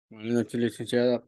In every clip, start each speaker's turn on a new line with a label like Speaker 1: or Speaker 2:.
Speaker 1: Buenas noches, licenciada.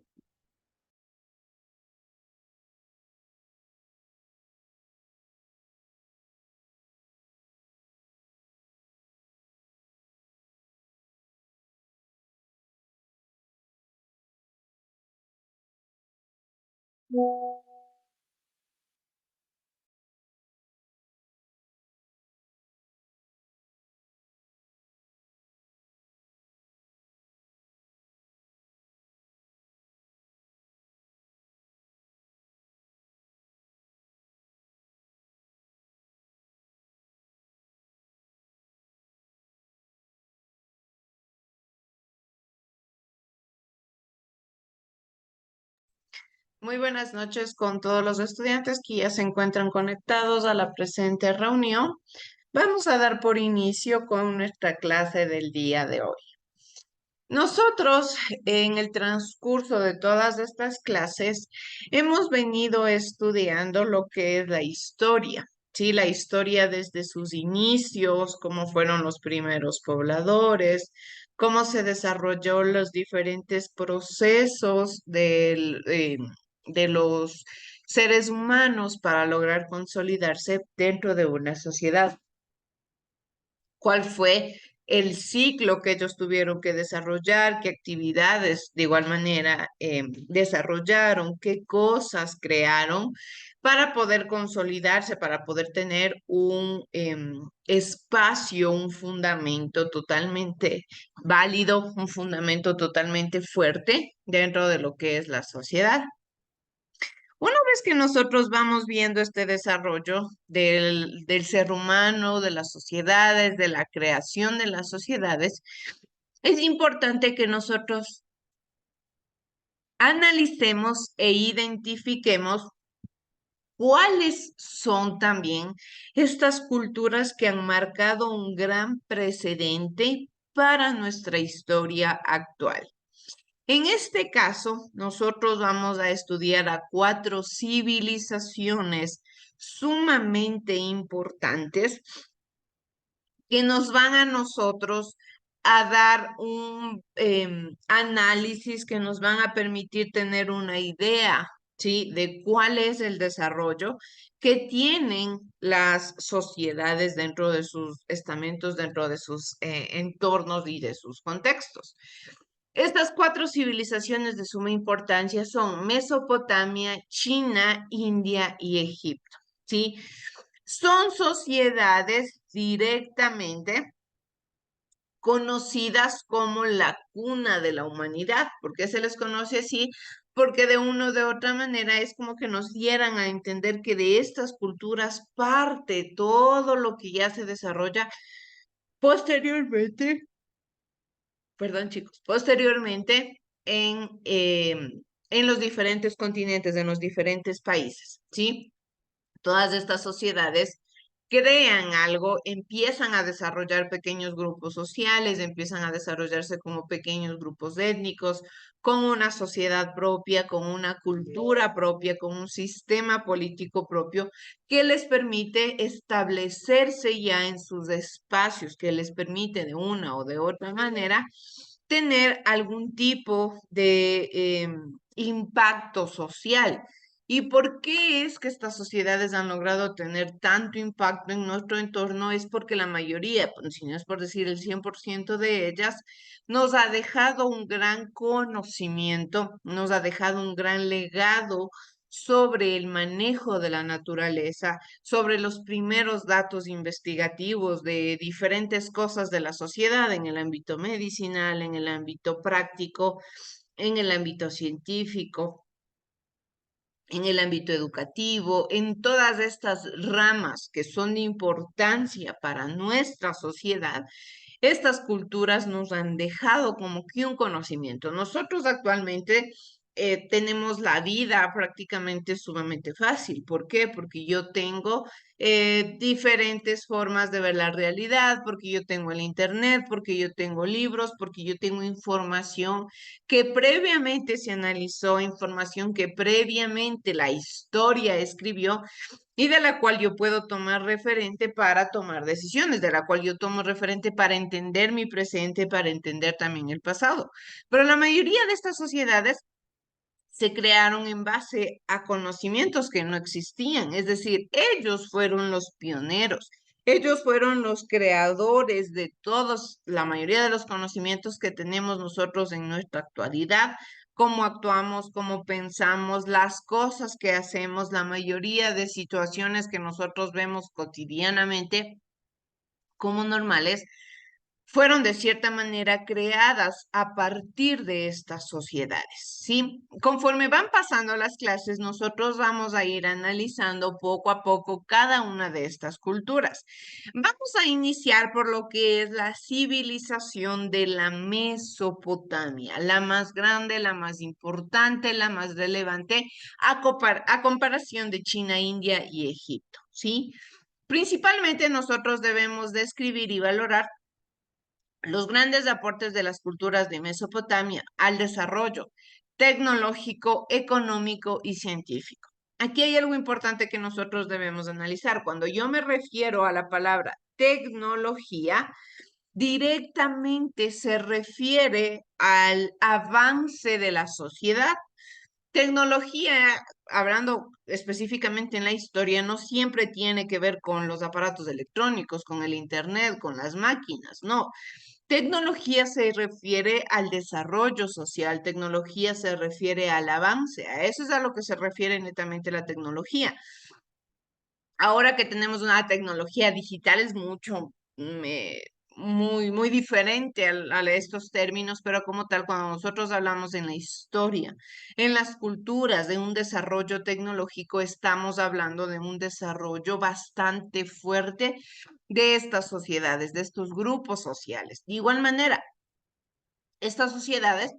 Speaker 2: Muy buenas noches con todos los estudiantes que ya se encuentran conectados a la presente reunión. Vamos a dar por inicio con nuestra clase del día de hoy. Nosotros, en el transcurso de todas estas clases, hemos venido estudiando lo que es la historia, ¿sí? La historia desde sus inicios, cómo fueron los primeros pobladores, cómo se desarrolló los diferentes procesos de los seres humanos para lograr consolidarse dentro de una sociedad, cuál fue el ciclo que ellos tuvieron que desarrollar, qué actividades de igual manera desarrollaron, qué cosas crearon para poder consolidarse, para poder tener un espacio, un fundamento totalmente válido, un fundamento totalmente fuerte dentro de lo que es la sociedad. Una vez que nosotros vamos viendo este desarrollo del ser humano, de las sociedades, de la creación de las sociedades, es importante que nosotros analicemos e identifiquemos cuáles son también estas culturas que han marcado un gran precedente para nuestra historia actual. En este caso, nosotros vamos a estudiar a 4 civilizaciones sumamente importantes que nos van a nosotros a dar un análisis que nos van a permitir tener una idea, ¿sí? De cuál es el desarrollo que tienen las sociedades dentro de sus estamentos, dentro de sus entornos y de sus contextos. Estas 4 civilizaciones de suma importancia son Mesopotamia, China, India y Egipto, ¿sí? Son sociedades directamente conocidas como la cuna de la humanidad. ¿Por qué se les conoce así? Porque de una o de otra manera es como que nos dieran a entender que de estas culturas parte todo lo que ya se desarrolla posteriormente, perdón chicos, posteriormente en los diferentes continentes, en los diferentes países, ¿sí? Todas estas sociedades crean algo, empiezan a desarrollar pequeños grupos sociales, empiezan a desarrollarse como pequeños grupos étnicos, con una sociedad propia, con una cultura propia, con un sistema político propio que les permite establecerse ya en sus espacios, que les permite de una o de otra manera tener algún tipo de impacto social. ¿Y por qué es que estas sociedades han logrado tener tanto impacto en nuestro entorno? Es porque la mayoría, pues, si no es por decir el 100% de ellas, nos ha dejado un gran conocimiento, nos ha dejado un gran legado sobre el manejo de la naturaleza, sobre los primeros datos investigativos de diferentes cosas de la sociedad en el ámbito medicinal, en el ámbito práctico, en el ámbito científico, en el ámbito educativo, en todas estas ramas que son de importancia para nuestra sociedad. Estas culturas nos han dejado como que un conocimiento. Nosotros actualmente tenemos la vida prácticamente sumamente fácil. ¿Por qué? Porque yo tengo diferentes formas de ver la realidad, porque yo tengo el internet, porque yo tengo libros, porque yo tengo información que previamente se analizó, información que previamente la historia escribió y de la cual yo puedo tomar referente para tomar decisiones, de la cual yo tomo referente para entender mi presente, para entender también el pasado. Pero la mayoría de estas sociedades se crearon en base a conocimientos que no existían, es decir, ellos fueron los pioneros. Ellos fueron los creadores de todos, la mayoría de los conocimientos que tenemos nosotros en nuestra actualidad, cómo actuamos, cómo pensamos, las cosas que hacemos, la mayoría de situaciones que nosotros vemos cotidianamente como normales fueron de cierta manera creadas a partir de estas sociedades, ¿sí? Conforme van pasando las clases, nosotros vamos a ir analizando poco a poco cada una de estas culturas. Vamos a iniciar por lo que es la civilización de la Mesopotamia, la más grande, la más importante, la más relevante a comparación de China, India y Egipto, ¿sí? Principalmente nosotros debemos describir y valorar los grandes aportes de las culturas de Mesopotamia al desarrollo tecnológico, económico y científico. Aquí hay algo importante que nosotros debemos analizar. Cuando yo me refiero a la palabra tecnología, directamente se refiere al avance de la sociedad. Tecnología, hablando específicamente en la historia, no siempre tiene que ver con los aparatos electrónicos, con el Internet, con las máquinas, no. Tecnología se refiere al desarrollo social, tecnología se refiere al avance, a eso es a lo que se refiere netamente la tecnología. Ahora que tenemos una tecnología digital es muy diferente a estos términos, pero como tal, cuando nosotros hablamos en la historia, en las culturas de un desarrollo tecnológico, estamos hablando de un desarrollo bastante fuerte de estas sociedades, de estos grupos sociales. De igual manera, estas sociedades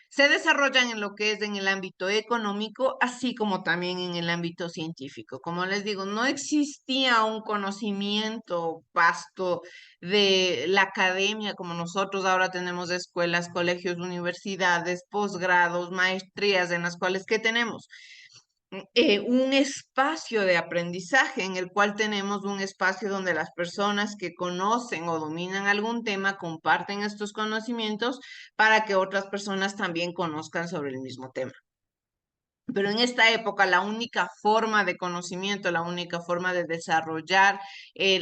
Speaker 2: se desarrollan en lo que es en el ámbito económico, así como también en el ámbito científico. Como les digo, no existía un conocimiento vasto de la academia como nosotros ahora tenemos escuelas, colegios, universidades, posgrados, maestrías en las cuales ¿qué tenemos? Un espacio de aprendizaje en el cual tenemos un espacio donde las personas que conocen o dominan algún tema comparten estos conocimientos para que otras personas también conozcan sobre el mismo tema. Pero en esta época la única forma de conocimiento, la única forma de desarrollar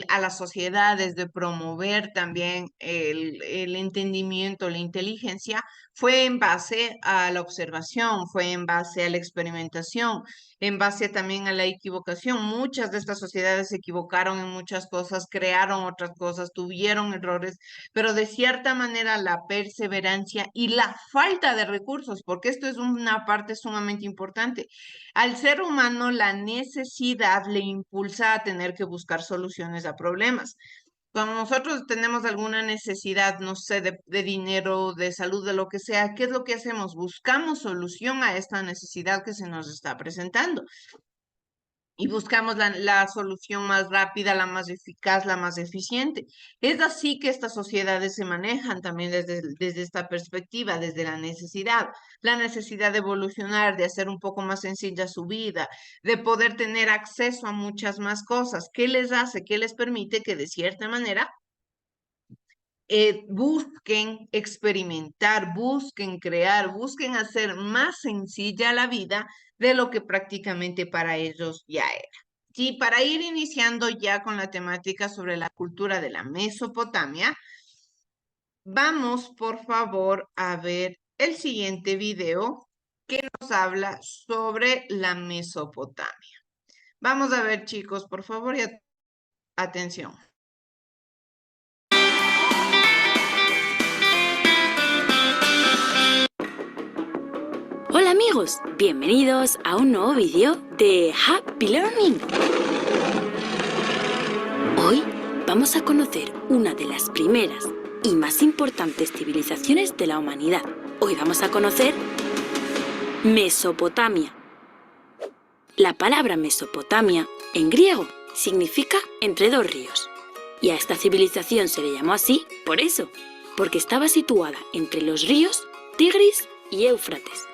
Speaker 2: a las sociedades, de promover también el entendimiento, la inteligencia, fue en base a la observación, fue en base a la experimentación, en base también a la equivocación. Muchas de estas sociedades se equivocaron en muchas cosas, crearon otras cosas, tuvieron errores, pero de cierta manera la perseverancia y la falta de recursos, porque esto es una parte sumamente importante. Al ser humano la necesidad le impulsa a tener que buscar soluciones a problemas. Cuando nosotros tenemos alguna necesidad, no sé, de dinero, de salud, de lo que sea, ¿qué es lo que hacemos? Buscamos solución a esta necesidad que se nos está presentando y buscamos la solución más rápida, la más eficaz, la más eficiente. Es así que estas sociedades se manejan también desde esta perspectiva, desde la necesidad de evolucionar, de hacer un poco más sencilla su vida, de poder tener acceso a muchas más cosas. ¿Qué les hace? ¿Qué les permite que de cierta manera busquen experimentar, busquen crear, busquen hacer más sencilla la vida de lo que prácticamente para ellos ya era? Sí, para ir iniciando ya con la temática sobre la cultura de la Mesopotamia, vamos por favor a ver el siguiente video que nos habla sobre la Mesopotamia. Vamos a ver, chicos, por favor, y atención.
Speaker 1: Hola amigos, bienvenidos a un nuevo vídeo de Happy Learning. Hoy vamos a conocer una de las primeras y más importantes civilizaciones de la humanidad. Hoy vamos a conocer Mesopotamia. La palabra Mesopotamia, en griego, significa entre dos ríos. Y a esta civilización se le llamó así por eso, porque estaba situada entre los ríos Tigris y Éufrates.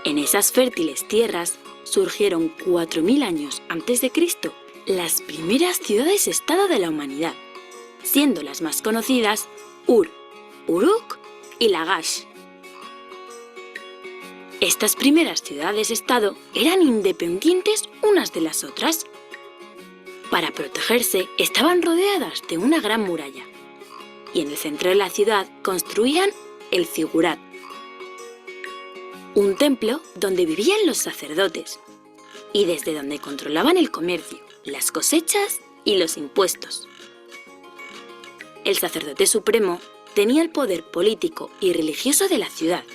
Speaker 1: En esas fértiles tierras surgieron 4000 años antes de Cristo las primeras ciudades-estado de la humanidad, siendo las más conocidas Ur, Uruk y Lagash. Estas primeras ciudades-estado eran independientes unas de las otras. Para protegerse estaban rodeadas de una gran muralla y en el centro de la ciudad construían el Zigurat, un templo donde vivían los sacerdotes y desde donde controlaban el comercio, las cosechas y los impuestos. El sacerdote supremo tenía el poder político y religioso de la ciudad.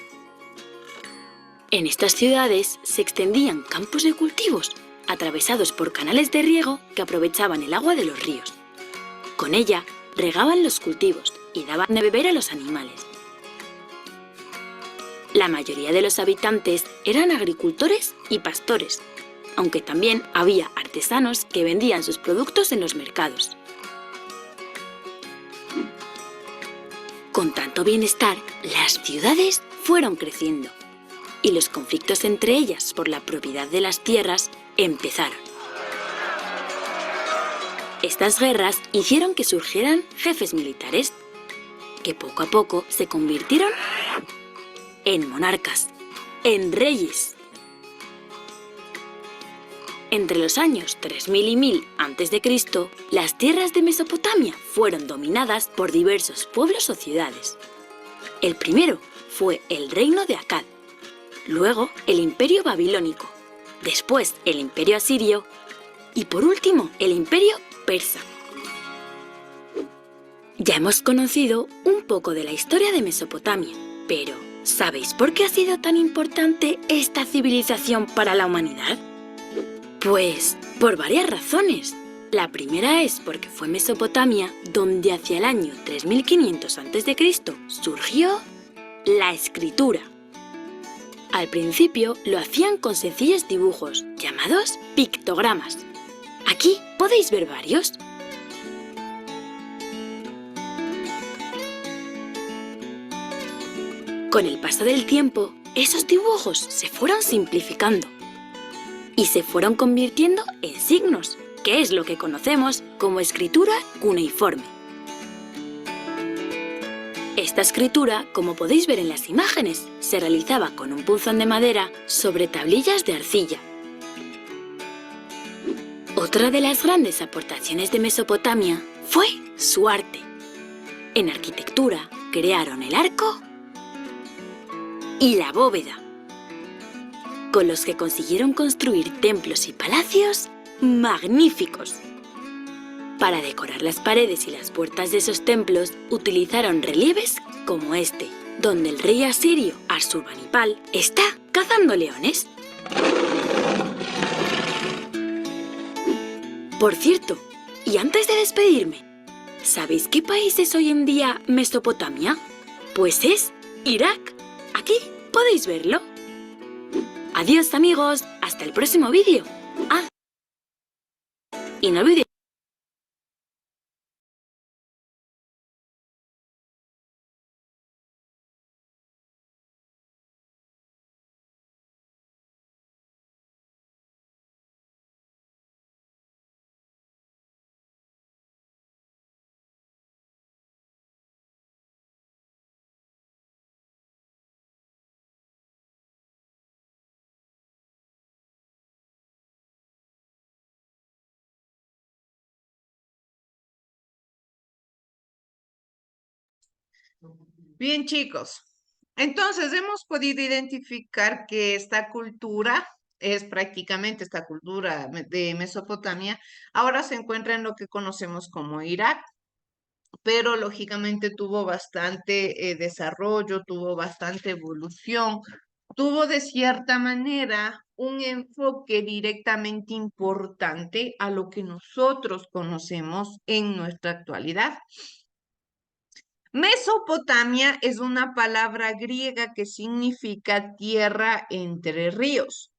Speaker 1: En estas ciudades se extendían campos de cultivos atravesados por canales de riego que aprovechaban el agua de los ríos. Con ella regaban los cultivos y daban de beber a los animales. La mayoría de los habitantes eran agricultores y pastores, aunque también había artesanos que vendían sus productos en los mercados. Con tanto bienestar, las ciudades fueron creciendo y los conflictos entre ellas por la propiedad de las tierras empezaron. Estas guerras hicieron que surgieran jefes militares, que poco a poco se convirtieron en monarcas, en reyes. Entre los años 3000 y 1000 a.C., las tierras de Mesopotamia fueron dominadas por diversos pueblos o ciudades. El primero fue el reino de Akkad, luego el imperio babilónico, después el imperio asirio y por último el imperio persa. Ya hemos conocido un poco de la historia de Mesopotamia, pero ¿sabéis por qué ha sido tan importante esta civilización para la humanidad? Pues por varias razones. La primera es porque fue Mesopotamia donde hacia el año 3500 a.C. surgió la escritura. Al principio lo hacían con sencillos dibujos llamados pictogramas. Aquí podéis ver varios. Con el paso del tiempo, esos dibujos se fueron simplificando y se fueron convirtiendo en signos, que es lo que conocemos como escritura cuneiforme. Esta escritura, como podéis ver en las imágenes, se realizaba con un punzón de madera sobre tablillas de arcilla. Otra de las grandes aportaciones de Mesopotamia fue su arte. En arquitectura crearon el arco y la bóveda, con los que consiguieron construir templos y palacios magníficos. Para decorar las paredes y las puertas de esos templos utilizaron relieves como este, donde el rey asirio Asurbanipal está cazando leones. Por cierto, y antes de despedirme, ¿sabéis qué país es hoy en día Mesopotamia? Pues es Irak. Aquí podéis verlo. Adiós amigos, hasta el próximo vídeo. Ah, y no olvidéis
Speaker 2: Bien, chicos. Entonces, hemos podido identificar que esta cultura es prácticamente esta cultura de Mesopotamia. Ahora se encuentra en lo que conocemos como Irak, pero lógicamente tuvo bastante desarrollo, tuvo bastante evolución, tuvo de cierta manera un enfoque directamente importante a lo que nosotros conocemos en nuestra actualidad. Mesopotamia es una palabra griega que significa tierra entre ríos.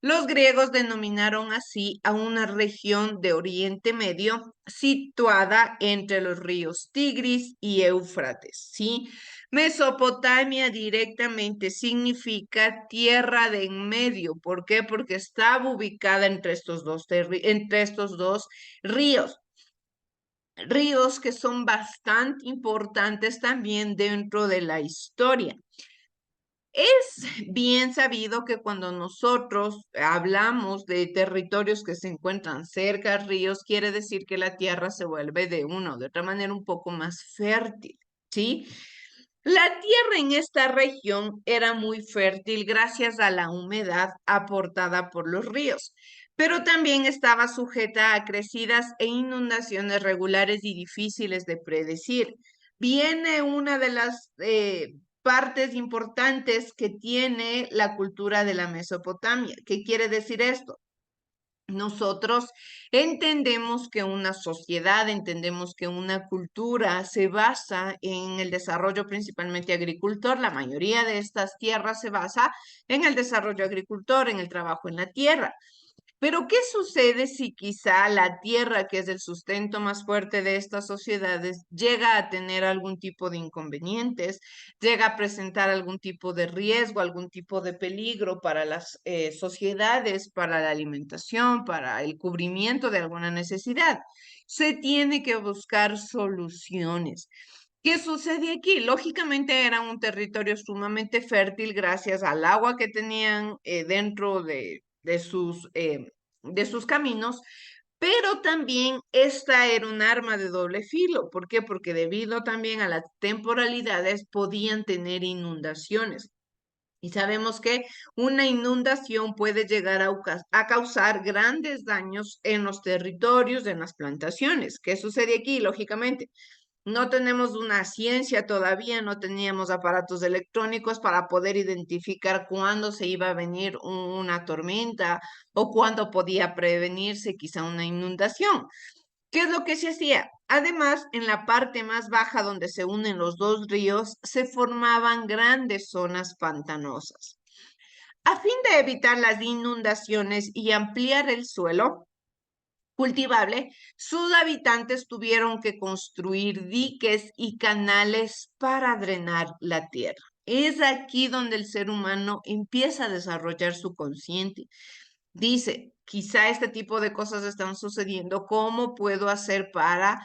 Speaker 2: Los griegos denominaron así a una región de Oriente Medio situada entre los ríos Tigris y Éufrates, ¿sí? Mesopotamia directamente significa tierra de en medio. ¿Por qué? Porque estaba ubicada entre entre estos dos ríos. Ríos que son bastante importantes también dentro de la historia. Es bien sabido que cuando nosotros hablamos de territorios que se encuentran cerca a ríos, quiere decir que la tierra se vuelve de una o de otra manera un poco más fértil, ¿sí? La tierra en esta región era muy fértil gracias a la humedad aportada por los ríos, pero también estaba sujeta a crecidas e inundaciones regulares y difíciles de predecir. Viene una de las partes importantes que tiene la cultura de la Mesopotamia. ¿Qué quiere decir esto? Nosotros entendemos que una sociedad, entendemos que una cultura se basa en el desarrollo principalmente agricultor. La mayoría de estas tierras se basa en el desarrollo agricultor, en el trabajo en la tierra. Pero ¿qué sucede si quizá la tierra, que es el sustento más fuerte de estas sociedades, llega a tener algún tipo de inconvenientes, llega a presentar algún tipo de riesgo, algún tipo de peligro para las sociedades, para la alimentación, para el cubrimiento de alguna necesidad? Se tiene que buscar soluciones. ¿Qué sucede aquí? Lógicamente era un territorio sumamente fértil gracias al agua que tenían dentro de sus caminos, pero también esta era un arma de doble filo. ¿Por qué? Porque debido también a las temporalidades podían tener inundaciones. Y sabemos que una inundación puede llegar a causar grandes daños en los territorios, en las plantaciones. ¿Qué sucede aquí? Lógicamente, no tenemos una ciencia todavía, no teníamos aparatos electrónicos para poder identificar cuándo se iba a venir una tormenta o cuándo podía prevenirse quizá una inundación. ¿Qué es lo que se hacía? Además, en la parte más baja donde se unen los dos ríos, se formaban grandes zonas pantanosas. A fin de evitar las inundaciones y ampliar el suelo, cultivable, sus habitantes tuvieron que construir diques y canales para drenar la tierra. Es aquí donde el ser humano empieza a desarrollar su consciente. Dice, quizá este tipo de cosas están sucediendo. ¿Cómo puedo hacer para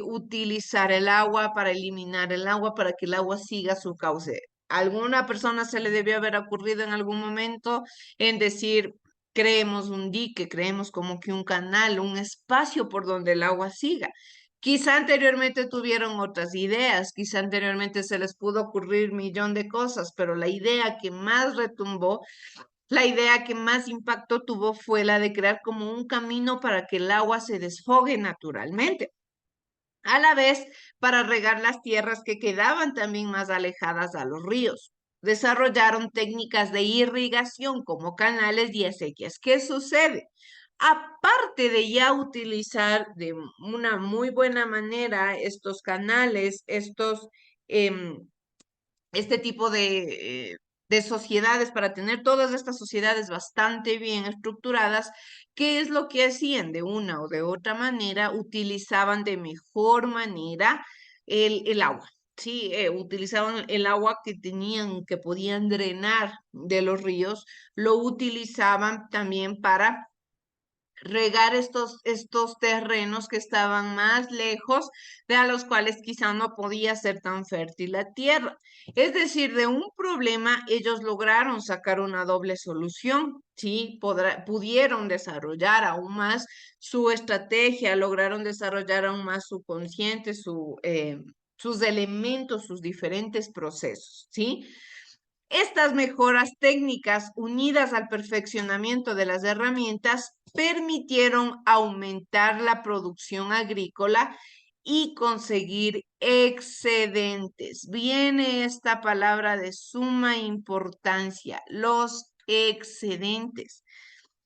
Speaker 2: utilizar el agua, para eliminar el agua, para que el agua siga su cauce? ¿Alguna persona se le debió haber ocurrido en algún momento en decir, creemos un dique, creemos como que un canal, un espacio por donde el agua siga? Quizá anteriormente tuvieron otras ideas, quizá anteriormente se les pudo ocurrir un millón de cosas, pero la idea que más retumbó, la idea que más impacto tuvo fue la de crear como un camino para que el agua se desfogue naturalmente. A la vez, para regar las tierras que quedaban también más alejadas a los ríos. Desarrollaron técnicas de irrigación como canales y acequias. ¿Qué sucede? Aparte de ya utilizar de una muy buena manera estos canales, este tipo de sociedades, para tener todas estas sociedades bastante bien estructuradas, ¿qué es lo que hacían? De una o de otra manera, utilizaban de mejor manera el agua. Sí, utilizaban el agua que tenían, que podían drenar de los ríos, lo utilizaban también para regar estos terrenos que estaban más lejos, de a los cuales quizá no podía ser tan fértil la tierra. Es decir, de un problema ellos lograron sacar una doble solución, ¿sí? Pudieron desarrollar aún más su estrategia, lograron desarrollar aún más su consciente, sus elementos, sus diferentes procesos, ¿sí? Estas mejoras técnicas, unidas al perfeccionamiento de las herramientas, permitieron aumentar la producción agrícola y conseguir excedentes. Viene esta palabra de suma importancia, los excedentes.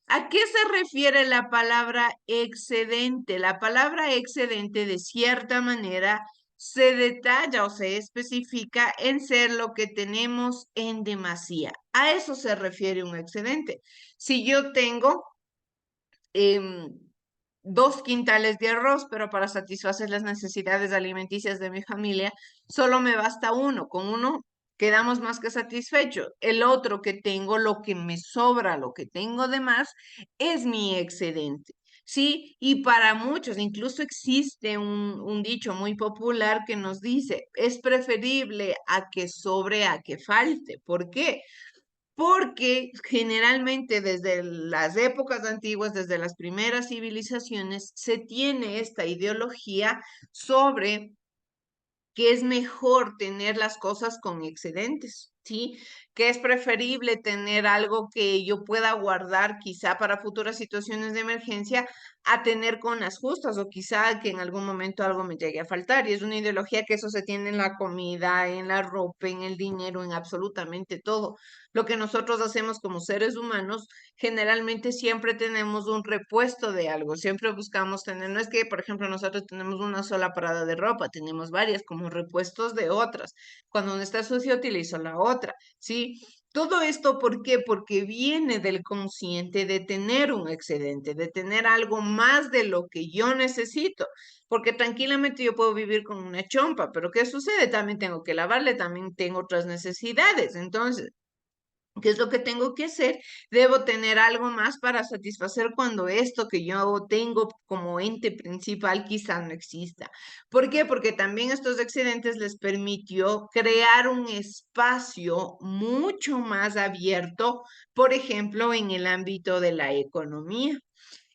Speaker 2: ¿A qué se refiere la palabra excedente? La palabra excedente, de cierta manera, se detalla o se especifica en ser lo que tenemos en demasía. A eso se refiere un excedente. Si yo tengo 2 quintales de arroz, pero para satisfacer las necesidades alimenticias de mi familia, solo me basta uno. Con uno quedamos más que satisfechos. El otro que tengo, lo que me sobra, lo que tengo de más, es mi excedente. Sí, y para muchos, incluso existe un dicho muy popular que nos dice, es preferible a que sobre a que falte. ¿Por qué? Porque generalmente desde las épocas antiguas, desde las primeras civilizaciones, se tiene esta ideología sobre que es mejor tener las cosas con excedentes, ¿sí? Que es preferible tener algo que yo pueda guardar quizá para futuras situaciones de emergencia a tener con las justas o quizá que en algún momento algo me llegue a faltar. Y es una ideología que eso se tiene en la comida, en la ropa, en el dinero, en absolutamente todo. Lo que nosotros hacemos como seres humanos, generalmente siempre tenemos un repuesto de algo, siempre buscamos tener, no es que, por ejemplo, nosotros tenemos una sola parada de ropa, tenemos varias como repuestos de otras. Cuando una está sucia, utilizo la otra, ¿sí? Todo esto, ¿por qué? Porque viene del consciente de tener un excedente, de tener algo más de lo que yo necesito, porque tranquilamente yo puedo vivir con una chompa, pero ¿qué sucede? También tengo que lavarle, también tengo otras necesidades. Entonces, ¿qué es lo que tengo que hacer? Debo tener algo más para satisfacer cuando esto que yo tengo como ente principal quizá no exista. ¿Por qué? Porque también estos excedentes les permitió crear un espacio mucho más abierto, por ejemplo, en el ámbito de la economía.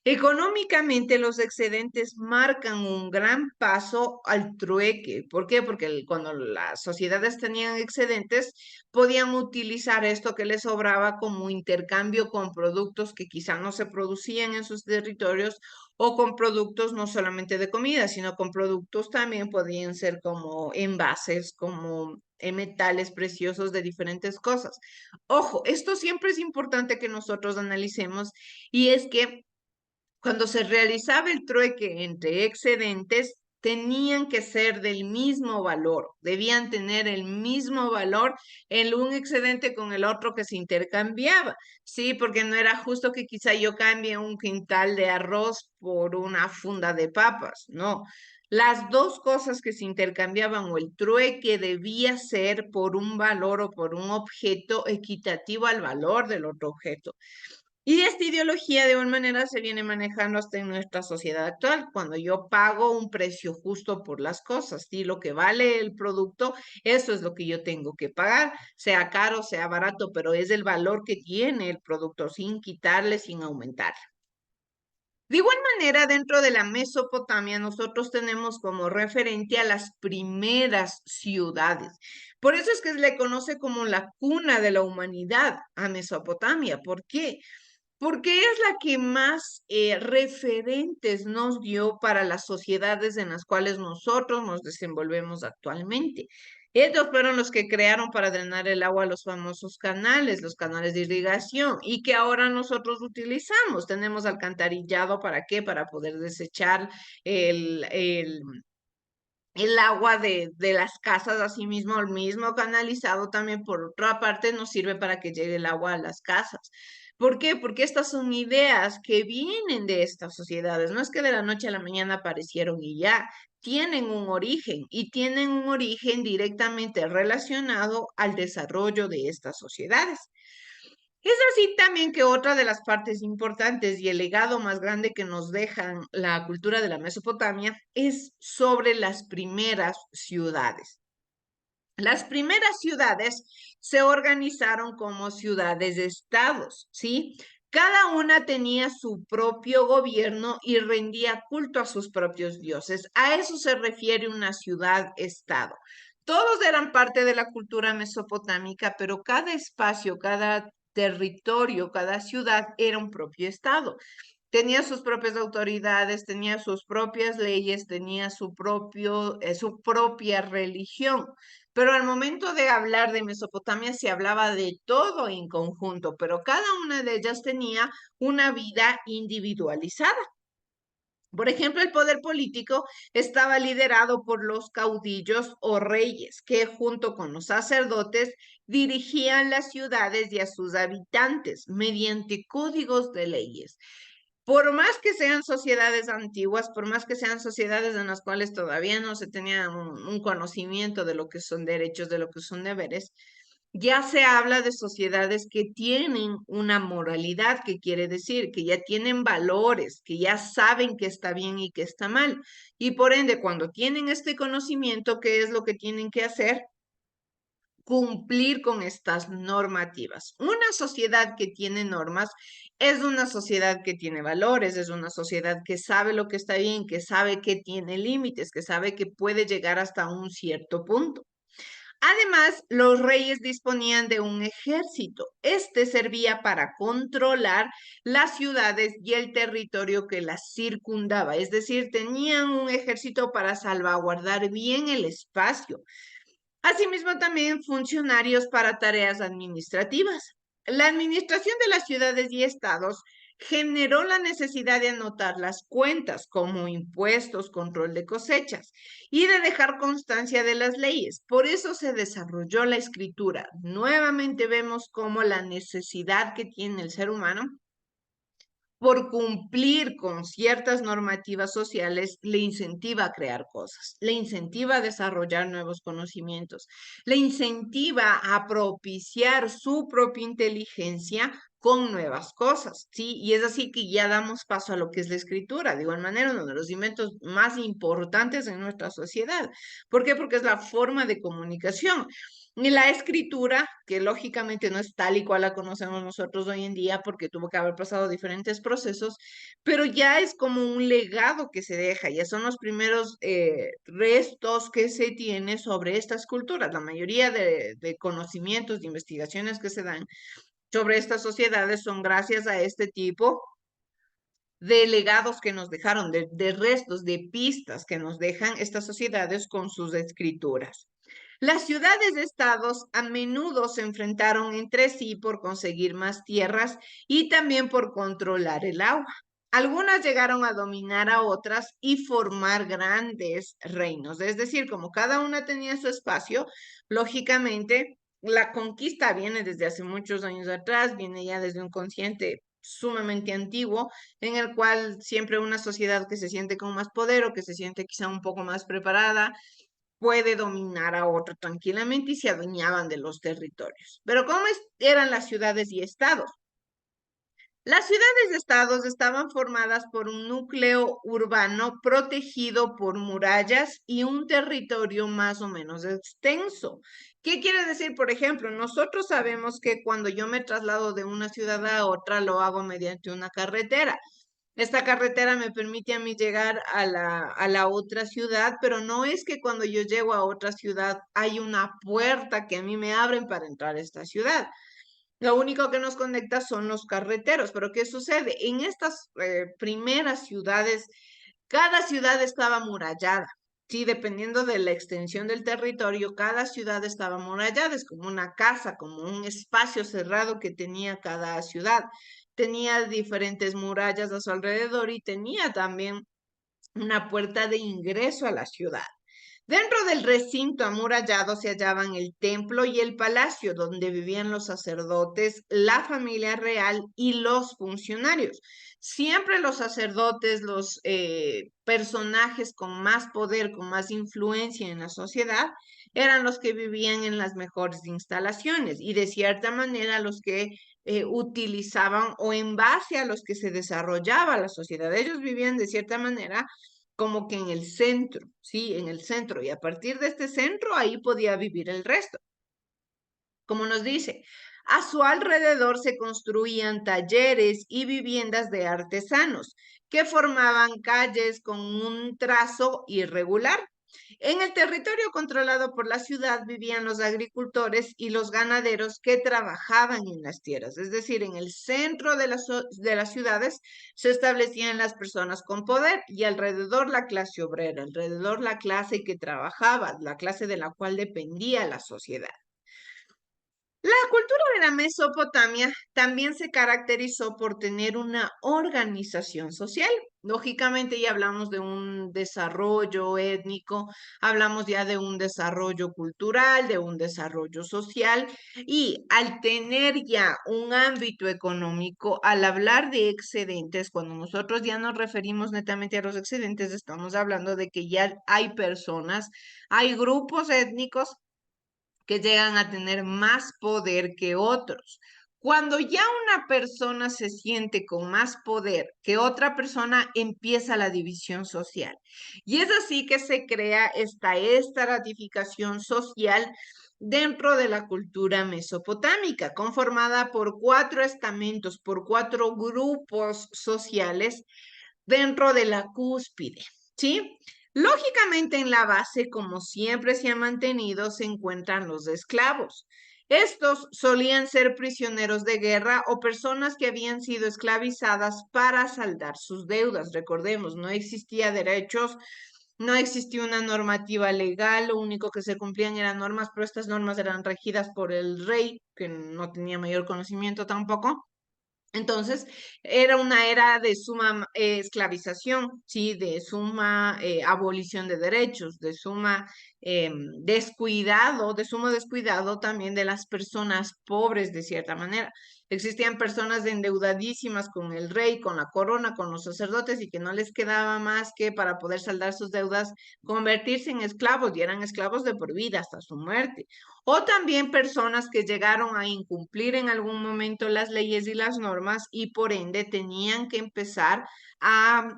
Speaker 2: Económicamente, los excedentes marcan un gran paso al trueque. ¿Por qué? Porque cuando las sociedades tenían excedentes, podían utilizar esto que les sobraba como intercambio con productos que quizá no se producían en sus territorios o con productos no solamente de comida, sino con productos también podían ser como envases, como metales preciosos de diferentes cosas. Ojo, esto siempre es importante que nosotros analicemos y es que cuando se realizaba el trueque entre excedentes, tenían que ser del mismo valor, debían tener el mismo valor en un excedente con el otro que se intercambiaba, ¿sí? Porque no era justo que quizá yo cambie un quintal de arroz por una funda de papas, no. Las dos cosas que se intercambiaban o el trueque debía ser por un valor o por un objeto equitativo al valor del otro objeto. Y esta ideología de alguna manera se viene manejando hasta en nuestra sociedad actual, cuando yo pago un precio justo por las cosas, y lo que vale el producto, eso es lo que yo tengo que pagar, sea caro, sea barato, pero es el valor que tiene el producto sin quitarle, sin aumentar. De igual manera, dentro de la Mesopotamia, nosotros tenemos como referente a las primeras ciudades. Por eso es que se le conoce como la cuna de la humanidad a Mesopotamia. ¿Por qué? Porque es la que más referentes nos dio para las sociedades en las cuales nosotros nos desenvolvemos actualmente. Ellos fueron los que crearon para drenar el agua los famosos canales, los canales de irrigación, y que ahora nosotros utilizamos. Tenemos alcantarillado, ¿para qué? Para poder desechar el, el, el agua de las casas, asimismo, el mismo canalizado también por otra parte nos sirve para que llegue el agua a las casas. ¿Por qué? Porque estas son ideas que vienen de estas sociedades, no es que de la noche a la mañana aparecieron y ya, tienen un origen y tienen un origen directamente relacionado al desarrollo de estas sociedades. Es así también que otra de las partes importantes y el legado más grande que nos dejan la cultura de la Mesopotamia es sobre las primeras ciudades. Las primeras ciudades se organizaron como ciudades-estados, ¿sí? Cada una tenía su propio gobierno y rendía culto a sus propios dioses. A eso se refiere una ciudad-estado. Todos eran parte de la cultura mesopotámica, pero cada espacio, cada territorio, cada ciudad era un propio estado. Tenía sus propias autoridades, tenía sus propias leyes, tenía su propia religión. Pero al momento de hablar de Mesopotamia se hablaba de todo en conjunto, pero cada una de ellas tenía una vida individualizada. Por ejemplo, el poder político estaba liderado por los caudillos o reyes, que junto con los sacerdotes dirigían las ciudades y a sus habitantes mediante códigos de leyes. Por más que sean sociedades antiguas, por más que sean sociedades en las cuales todavía no se tenía un conocimiento de lo que son derechos, de lo que son deberes, ya se habla de sociedades que tienen una moralidad, que quiere decir que ya tienen valores, que ya saben que está bien y que está mal. Y por ende, cuando tienen este conocimiento, ¿qué es lo que tienen que hacer? Cumplir con estas normativas. Una sociedad que tiene normas es una sociedad que tiene valores, es una sociedad que sabe lo que está bien, que sabe que tiene límites, que sabe que puede llegar hasta un cierto punto. Además, los reyes disponían de un ejército. Este servía para controlar las ciudades y el territorio que las circundaba. Es decir, tenían un ejército para salvaguardar bien el espacio. Asimismo, también funcionarios para tareas administrativas. La administración de las ciudades y estados generó la necesidad de anotar las cuentas como impuestos, control de cosechas y de dejar constancia de las leyes. Por eso se desarrolló la escritura. Nuevamente vemos cómo la necesidad que tiene el ser humano por cumplir con ciertas normativas sociales, le incentiva a crear cosas, le incentiva a desarrollar nuevos conocimientos, le incentiva a propiciar su propia inteligencia con nuevas cosas, ¿sí? Y es así que ya damos paso a lo que es la escritura, de igual manera, uno de los inventos más importantes en nuestra sociedad. ¿Por qué? Porque es la forma de comunicación. Y la escritura, que lógicamente no es tal y cual la conocemos nosotros hoy en día, porque tuvo que haber pasado diferentes procesos, pero ya es como un legado que se deja, ya son los primeros restos que se tiene sobre estas culturas. La mayoría de conocimientos, de investigaciones que se dan sobre estas sociedades son gracias a este tipo de legados que nos dejaron, de restos, de pistas que nos dejan estas sociedades con sus escrituras. Las ciudades-estados a menudo se enfrentaron entre sí por conseguir más tierras y también por controlar el agua. Algunas llegaron a dominar a otras y formar grandes reinos. Es decir, como cada una tenía su espacio, lógicamente la conquista viene desde hace muchos años atrás, viene ya desde un consciente sumamente antiguo, en el cual siempre una sociedad que se siente con más poder o que se siente quizá un poco más preparada, puede dominar a otro tranquilamente y se adueñaban de los territorios. Pero ¿cómo eran las ciudades y estados? Las ciudades-estados estaban formadas por un núcleo urbano protegido por murallas y un territorio más o menos extenso. ¿Qué quiere decir? Por ejemplo, nosotros sabemos que cuando yo me traslado de una ciudad a otra, lo hago mediante una carretera. Esta carretera me permite a mí llegar a la otra ciudad, pero no es que cuando yo llego a otra ciudad hay una puerta que a mí me abren para entrar a esta ciudad. Lo único que nos conecta son los carreteros, pero ¿qué sucede? En estas primeras ciudades, cada ciudad estaba amurallada. Sí, dependiendo de la extensión del territorio, cada ciudad estaba amurallada, es como una casa, como un espacio cerrado que tenía cada ciudad. Tenía diferentes murallas a su alrededor y tenía también una puerta de ingreso a la ciudad. Dentro del recinto amurallado se hallaban el templo y el palacio, donde vivían los sacerdotes, la familia real y los funcionarios. Siempre los sacerdotes, los personajes con más poder, con más influencia en la sociedad, eran los que vivían en las mejores instalaciones y de cierta manera los que utilizaban o en base a los que se desarrollaba la sociedad. Ellos vivían de cierta manera como que en el centro, ¿sí? En el centro. Y a partir de este centro, ahí podía vivir el resto. Como nos dice, a su alrededor se construían talleres y viviendas de artesanos que formaban calles con un trazo irregular. En el territorio controlado por la ciudad vivían los agricultores y los ganaderos que trabajaban en las tierras, es decir, en el centro de las ciudades se establecían las personas con poder y alrededor la clase obrera, alrededor la clase que trabajaba, la clase de la cual dependía la sociedad. La cultura de la Mesopotamia también se caracterizó por tener una organización social. Lógicamente ya hablamos de un desarrollo étnico, hablamos ya de un desarrollo cultural, de un desarrollo social y al tener ya un ámbito económico, al hablar de excedentes, cuando nosotros ya nos referimos netamente a los excedentes, estamos hablando de que ya hay personas, hay grupos étnicos que llegan a tener más poder que otros. Cuando ya una persona se siente con más poder que otra persona, empieza la división social. Y es así que se crea esta estratificación social dentro de la cultura mesopotámica, conformada por 4 estamentos, por 4 grupos sociales dentro de la cúspide, ¿sí? Lógicamente en la base, como siempre se ha mantenido, se encuentran los esclavos. Estos solían ser prisioneros de guerra o personas que habían sido esclavizadas para saldar sus deudas. Recordemos, no existía derechos, no existía una normativa legal, lo único que se cumplían eran normas, pero estas normas eran regidas por el rey, que no tenía mayor conocimiento tampoco. Entonces, era una era de suma esclavización, ¿sí? De suma abolición de derechos, de suma descuidado, de sumo descuidado también de las personas pobres, de cierta manera. Existían personas endeudadísimas con el rey, con la corona, con los sacerdotes y que no les quedaba más que para poder saldar sus deudas, convertirse en esclavos y eran esclavos de por vida hasta su muerte. O también personas que llegaron a incumplir en algún momento las leyes y las normas y por ende tenían que empezar a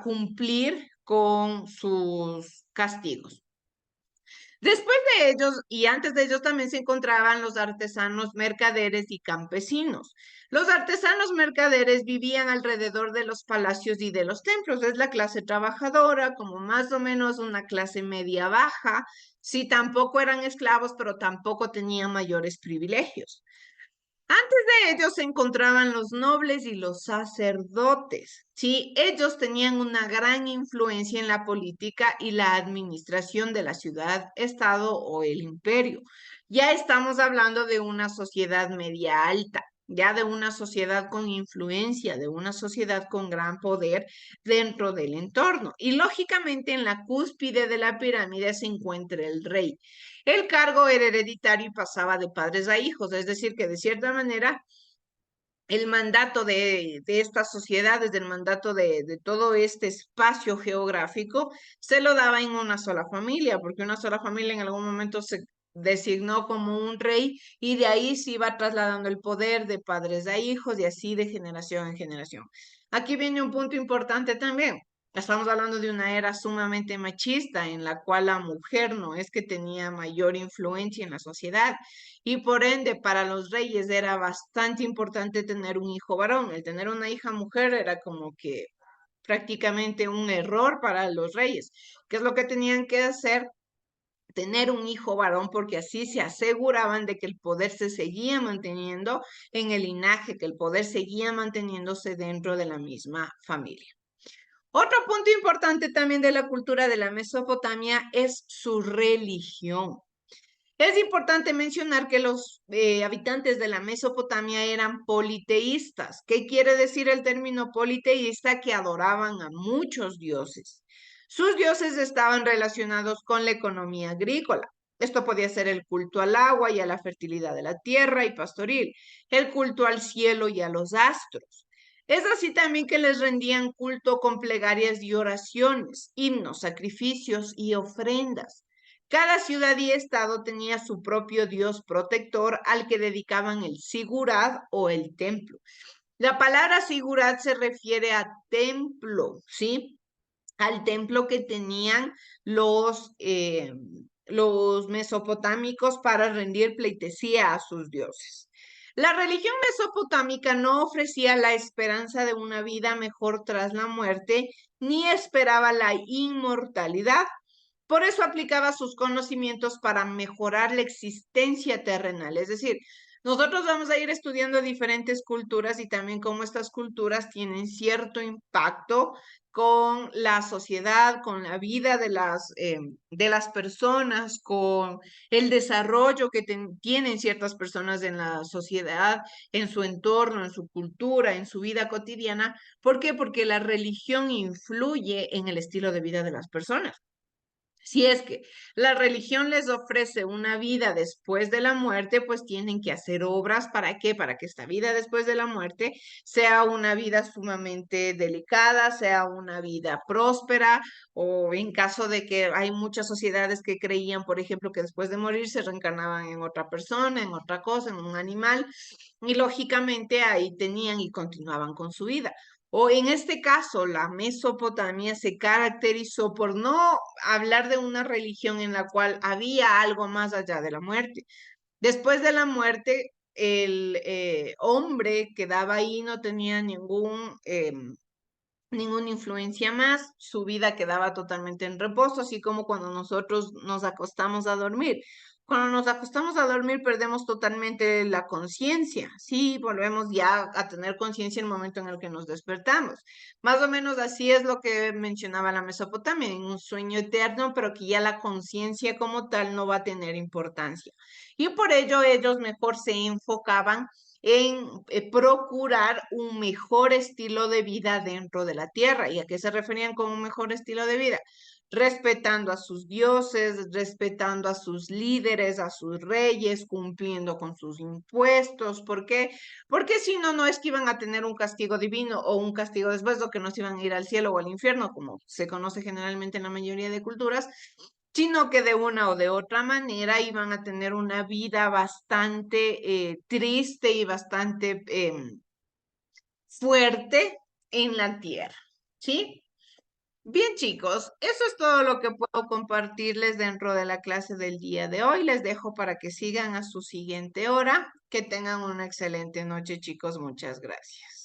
Speaker 2: cumplir con sus castigos. Después de ellos y antes de ellos también se encontraban los artesanos, mercaderes y campesinos. Los artesanos mercaderes vivían alrededor de los palacios y de los templos. Es la clase trabajadora, como más o menos una clase media baja. Sí, tampoco eran esclavos, pero tampoco tenían mayores privilegios. Antes de ellos se encontraban los nobles y los sacerdotes. Sí, ellos tenían una gran influencia en la política y la administración de la ciudad, estado o el imperio. Ya estamos hablando de una sociedad media alta, ya de una sociedad con influencia, de una sociedad con gran poder dentro del entorno. Y lógicamente en la cúspide de la pirámide se encuentra el rey. El cargo era hereditario y pasaba de padres a hijos, es decir, que de cierta manera el mandato de estas sociedades, del mandato de todo este espacio geográfico, se lo daba en una sola familia, porque una sola familia en algún momento se designó como un rey y de ahí se iba trasladando el poder de padres a hijos y así de generación en generación. Aquí viene un punto importante también. Estamos hablando de una era sumamente machista en la cual la mujer no es que tenía mayor influencia en la sociedad y por ende para los reyes era bastante importante tener un hijo varón. El tener una hija mujer era como que prácticamente un error para los reyes. ¿Qué es lo que tenían que hacer? Tener un hijo varón porque así se aseguraban de que el poder se seguía manteniendo en el linaje, que el poder seguía manteniéndose dentro de la misma familia. Otro punto importante también de la cultura de la Mesopotamia es su religión. Es importante mencionar que los habitantes de la Mesopotamia eran politeístas. ¿Qué quiere decir el término politeísta? Que adoraban a muchos dioses. Sus dioses estaban relacionados con la economía agrícola. Esto podía ser el culto al agua y a la fertilidad de la tierra y pastoril, el culto al cielo y a los astros. Es así también que les rendían culto con plegarias y oraciones, himnos, sacrificios y ofrendas. Cada ciudad y estado tenía su propio dios protector al que dedicaban el sigurat o el templo. La palabra sigurat se refiere a templo, ¿sí? Al templo que tenían los mesopotámicos para rendir pleitesía a sus dioses. La religión mesopotámica no ofrecía la esperanza de una vida mejor tras la muerte, ni esperaba la inmortalidad. Por eso aplicaba sus conocimientos para mejorar la existencia terrenal. Es decir, Nosotros vamos a ir estudiando diferentes culturas y también cómo estas culturas tienen cierto impacto con la sociedad, con la vida de las personas, con el desarrollo que tienen ciertas personas en la sociedad, en su entorno, en su cultura, en su vida cotidiana. ¿Por qué? Porque la religión influye en el estilo de vida de las personas. Si es que la religión les ofrece una vida después de la muerte, pues tienen que hacer obras. ¿Para qué? Para que esta vida después de la muerte sea una vida sumamente delicada, sea una vida próspera, o en caso de que hay muchas sociedades que creían, por ejemplo, que después de morir se reencarnaban en otra persona, en otra cosa, en un animal, y lógicamente ahí tenían y continuaban con su vida. O en este caso, la Mesopotamia se caracterizó por no hablar de una religión en la cual había algo más allá de la muerte. Después de la muerte, el hombre quedaba ahí, no tenía ninguna influencia más, su vida quedaba totalmente en reposo, así como cuando nosotros nos acostamos a dormir. Cuando nos acostamos a dormir perdemos totalmente la conciencia, sí, volvemos ya a tener conciencia en el momento en el que nos despertamos. Más o menos así es lo que mencionaba la Mesopotamia, en un sueño eterno, pero que ya la conciencia como tal no va a tener importancia. Y por ello ellos mejor se enfocaban en procurar un mejor estilo de vida dentro de la tierra. ¿Y a qué se referían con un mejor estilo de vida? Respetando a sus dioses, respetando a sus líderes, a sus reyes, cumpliendo con sus impuestos. ¿Por qué? Porque si no, no es que iban a tener un castigo divino o un castigo después, o que no se iban a ir al cielo o al infierno, como se conoce generalmente en la mayoría de culturas, sino que de una o de otra manera iban a tener una vida bastante triste y bastante fuerte en la tierra, ¿sí? Bien, chicos, eso es todo lo que puedo compartirles dentro de la clase del día de hoy. Les dejo para que sigan a su siguiente hora. Que tengan una excelente noche, chicos. Muchas gracias.